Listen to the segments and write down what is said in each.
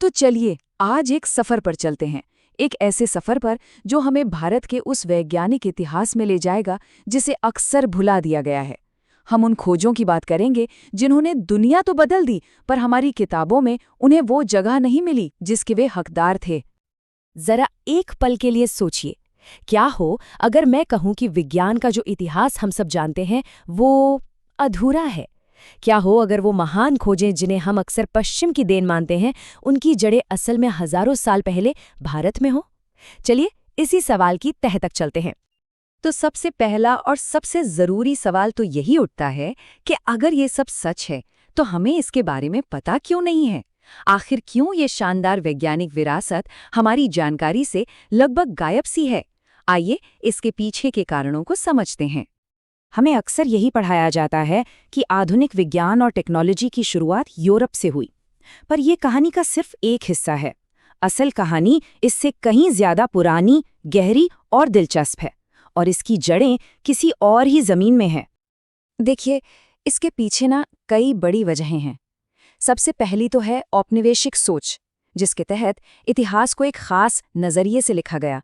तो चलिए आज एक सफर पर चलते हैं, एक ऐसे सफर पर जो हमें भारत के उस वैज्ञानिक इतिहास में ले जाएगा जिसे अक्सर भुला दिया गया है। हम उन खोजों की बात करेंगे जिन्होंने दुनिया तो बदल दी, पर हमारी किताबों में उन्हें वो जगह नहीं मिली जिसके वे हकदार थे। जरा एक पल के लिए सोचिए, क्या हो अगर मैं कहूं कि विज्ञान का जो इतिहास हम सब जानते हैं वो अधूरा है। क्या हो अगर वो महान खोजें जिन्हें हम अक्सर पश्चिम की देन मानते हैं, उनकी जड़ें असल में हजारों साल पहले भारत में हो। चलिए इसी सवाल की तह तक चलते हैं। तो सबसे पहला और सबसे जरूरी सवाल तो यही उठता है कि अगर ये सब सच है तो हमें इसके बारे में पता क्यों नहीं है। आखिर क्यों ये शानदार वैज्ञानिक विरासत हमारी जानकारी से लगभग गायब सी है। आइए इसके पीछे के कारणों को समझते हैं। हमें अक्सर यही पढ़ाया जाता है कि आधुनिक विज्ञान और टेक्नोलॉजी की शुरुआत यूरोप से हुई, पर यह कहानी का सिर्फ एक हिस्सा है। असल कहानी इससे कहीं ज्यादा पुरानी, गहरी और दिलचस्प है, और इसकी जड़ें किसी और ही जमीन में हैं। देखिए, इसके पीछे ना कई बड़ी वजहें हैं। सबसे पहली तो है औपनिवेशिक सोच, जिसके तहत इतिहास को एक खास नजरिए से लिखा गया।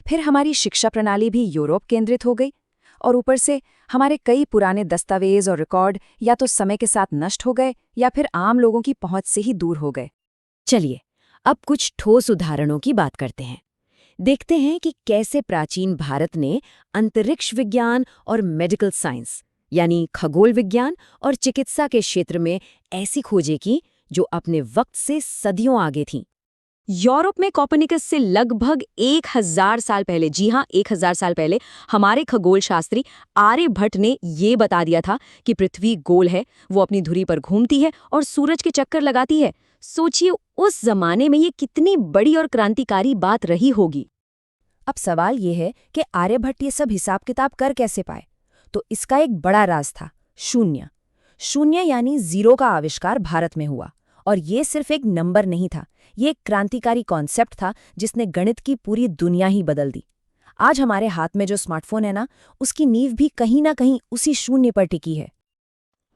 फिर हमारी शिक्षा प्रणाली भी यूरोप केंद्रित हो गई, और ऊपर से हमारे कई पुराने दस्तावेज और रिकॉर्ड या तो समय के साथ नष्ट हो गए या फिर आम लोगों की पहुंच से ही दूर हो गए। चलिए अब कुछ ठोस उदाहरणों की बात करते हैं। देखते हैं कि कैसे प्राचीन भारत ने अंतरिक्ष विज्ञान और मेडिकल साइंस यानी खगोल विज्ञान और चिकित्सा के क्षेत्र में ऐसी खोजें की जो अपने वक्त से सदियों आगे थीं। यूरोप में कोपर्निकस से लगभग 1000 साल पहले, जी हाँ 1000 साल पहले, हमारे खगोल शास्त्री आर्यभट्ट ने ये बता दिया था कि पृथ्वी गोल है, वो अपनी धुरी पर घूमती है और सूरज के चक्कर लगाती है। सोचिए उस जमाने में ये कितनी बड़ी और क्रांतिकारी बात रही होगी। अब सवाल ये है कि आर्यभट्ट ये सब हिसाब किताब कर कैसे पाए। तो इसका एक बड़ा राज था, शून्य। शून्य यानी जीरो का आविष्कार भारत में हुआ, और ये सिर्फ एक नंबर नहीं था, ये एक क्रांतिकारी कॉन्सेप्ट था जिसने गणित की पूरी दुनिया ही बदल दी। आज हमारे हाथ में जो स्मार्टफोन है ना, उसकी नींव भी कहीं ना कहीं उसी शून्य पर टिकी है।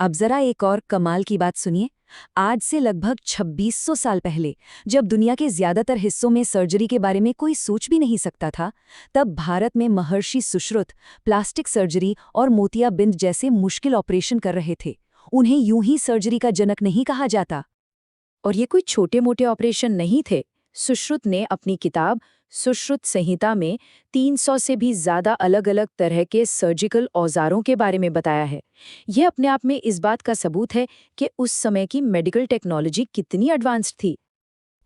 अब जरा एक और कमाल की बात सुनिए। आज से लगभग 2600 साल पहले, जब दुनिया के ज्यादातर हिस्सों में सर्जरी के बारे में कोई सोच भी नहीं सकता था, तब भारत में महर्षि सुश्रुत प्लास्टिक सर्जरी और मोतियाबिंद जैसे मुश्किल ऑपरेशन कर रहे थे। उन्हें यूं ही सर्जरी का जनक नहीं कहा जाता। और ये कोई छोटे मोटे ऑपरेशन नहीं थे। सुश्रुत ने अपनी किताब सुश्रुत संहिता में 300 से भी ज्यादा अलग अलग तरह के सर्जिकल औजारों के बारे में बताया है। यह अपने आप में इस बात का सबूत है कि उस समय की मेडिकल टेक्नोलॉजी कितनी एडवांस्ड थी।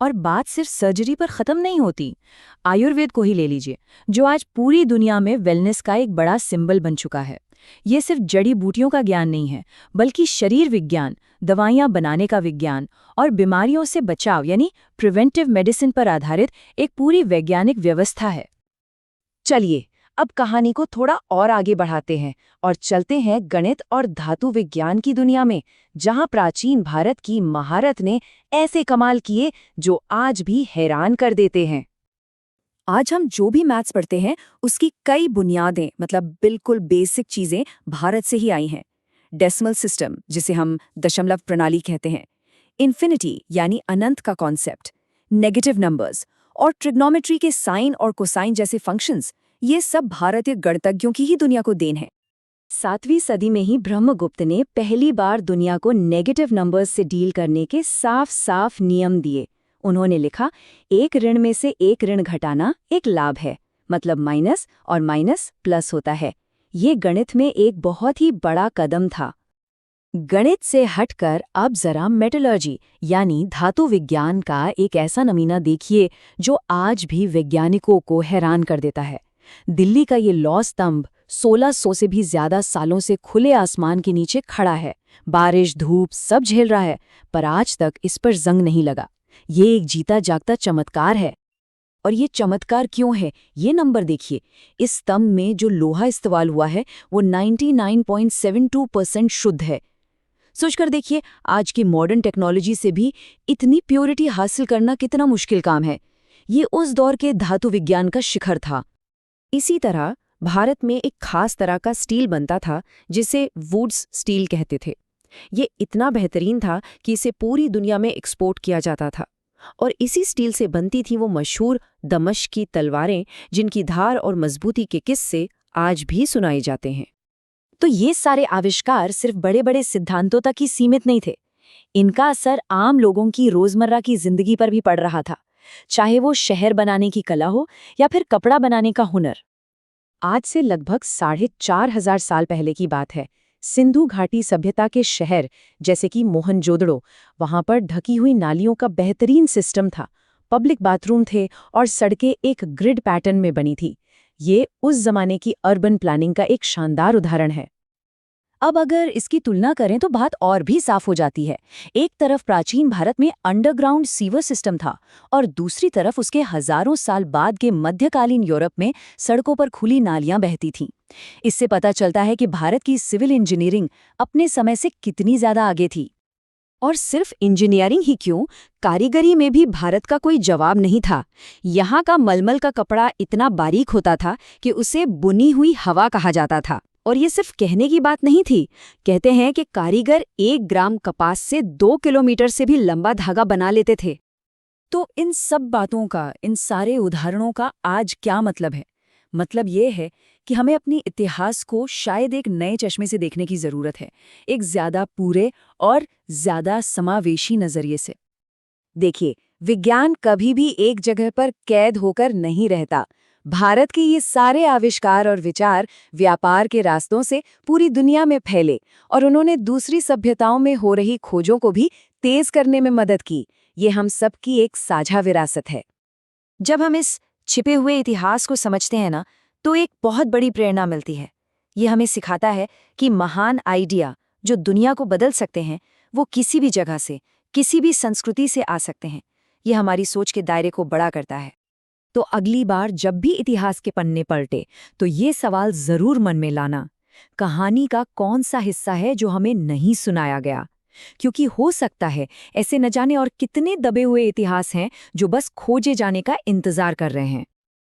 और बात सिर्फ सर्जरी पर खत्म नहीं होती। आयुर्वेद को ही ले लीजिए, जो आज पूरी दुनिया में वेलनेस का एक बड़ा सिंबल बन चुका है। ये सिर्फ जड़ी बूटियों का ज्ञान नहीं है, बल्कि शरीर विज्ञान, दवाइयां बनाने का विज्ञान और बीमारियों से बचाव यानी प्रिवेंटिव मेडिसिन पर आधारित एक पूरी वैज्ञानिक व्यवस्था है। चलिए अब कहानी को थोड़ा और आगे बढ़ाते हैं और चलते हैं गणित और धातु विज्ञान की दुनिया में, जहां प्राचीन भारत की महारत ने ऐसे कमाल किए जो आज भी हैरान कर देते हैं। आज हम जो भी मैथ्स पढ़ते हैं उसकी कई बुनियादें, मतलब बिल्कुल बेसिक चीजें भारत से ही आई हैं। डेसिमल सिस्टम, जिसे हम दशमलव प्रणाली कहते हैं, इन्फिनिटी यानी अनंत का कॉन्सेप्ट, नेगेटिव नंबर्स और ट्रिग्नोमेट्री के साइन और कोसाइन जैसे फंक्शंस, ये सब भारतीय गणितज्ञों की ही दुनिया को देन है। 7वीं सदी में ही ब्रह्मगुप्त ने पहली बार दुनिया को नेगेटिव नंबर्स से डील करने के साफ साफ नियम दिए। उन्होंने लिखा, एक ऋण में से एक ऋण घटाना एक लाभ है, मतलब माइनस और माइनस प्लस होता है। ये गणित में एक बहुत ही बड़ा कदम था। गणित से हटकर अब जरा मेटलर्जी यानी धातु विज्ञान का एक ऐसा नमूना देखिए जो आज भी वैज्ञानिकों को हैरान कर देता है। दिल्ली का ये लौह स्तंभ 1600 से भी ज्यादा सालों से खुले आसमान के नीचे खड़ा है। बारिश, धूप सब झेल रहा है, पर आज तक इस पर जंग नहीं लगा। ये एक जीता जागता चमत्कार है। और ये चमत्कार क्यों है, ये नंबर देखिए। इस स्तंभ में जो लोहा इस्तेमाल हुआ है वो 99.72% शुद्ध है। सोचकर देखिए, आज की मॉडर्न टेक्नोलॉजी से भी इतनी प्योरिटी हासिल करना कितना मुश्किल काम है। ये उस दौर के धातु विज्ञान का शिखर था। इसी तरह भारत में एक खास तरह का स्टील बनता था जिसे वुड्स स्टील कहते थे। ये इतना बेहतरीन था कि इसे पूरी दुनिया में एक्सपोर्ट किया जाता था। और इसी स्टील से बनती थी वो मशहूर दमश्क की तलवारें, जिनकी धार और मजबूती के किस्से आज भी सुनाए जाते हैं। तो ये सारे आविष्कार सिर्फ बड़े-बड़े सिद्धांतों तक ही सीमित नहीं थे। इनका असर आम लोगों की रोजमर्रा की जिंदगी पर भी पड़ रहा था, चाहे वो शहर बनाने की कला हो या फिर कपड़ा बनाने का हुनर। आज से लगभग 4,500 साल पहले की बात है। सिंधु घाटी सभ्यता के शहर जैसे कि मोहनजोदड़ो, वहां पर ढकी हुई नालियों का बेहतरीन सिस्टम था, पब्लिक बाथरूम थे और सड़कें एक ग्रिड पैटर्न में बनी थी। ये उस जमाने की अर्बन प्लानिंग का एक शानदार उदाहरण है। अब अगर इसकी तुलना करें तो बात और भी साफ हो जाती है। एक तरफ प्राचीन भारत में अंडरग्राउंड सीवर सिस्टम था और दूसरी तरफ उसके हजारों साल बाद के मध्यकालीन यूरोप में सड़कों पर खुली नालियां बहती थीं। इससे पता चलता है कि भारत की सिविल इंजीनियरिंग अपने समय से कितनी ज्यादा आगे थी। और सिर्फ इंजीनियरिंग ही क्यों, कारीगरी में भी भारत का कोई जवाब नहीं था। यहाँ का मलमल का कपड़ा इतना बारीक होता था कि उसे बुनी हुई हवा कहा जाता था। और ये सिर्फ कहने की बात नहीं थी। कहते हैं कि कारीगर 1 ग्राम कपास से 2 किलोमीटर से भी लंबा धागा बना लेते थे। तो इन सब बातों का, इन सारे उदाहरणों का आज क्या मतलब है? मतलब ये है कि हमें अपने इतिहास को शायद एक नए चश्मे से देखने की जरूरत है, एक ज्यादा पूरे और ज्यादा समावेशी नजरिए से। देखिए, विज्ञान कभी भी एक जगह पर कैद होकर नहीं रहता। भारत के ये सारे आविष्कार और विचार व्यापार के रास्तों से पूरी दुनिया में फैले और उन्होंने दूसरी सभ्यताओं में हो रही खोजों को भी तेज करने में मदद की। ये हम सबकी एक साझा विरासत है। जब हम इस छिपे हुए इतिहास को समझते हैं ना, तो एक बहुत बड़ी प्रेरणा मिलती है। ये हमें सिखाता है कि महान आइडिया जो दुनिया को बदल सकते हैं, वो किसी भी जगह से, किसी भी संस्कृति से आ सकते हैं। ये हमारी सोच के दायरे को बड़ा करता है। तो अगली बार जब भी इतिहास के पन्ने पलटे, तो ये सवाल जरूर मन में लाना, कहानी का कौन सा हिस्सा है जो हमें नहीं सुनाया गया? क्योंकि हो सकता है ऐसे न जाने और कितने दबे हुए इतिहास हैं जो बस खोजे जाने का इंतजार कर रहे हैं।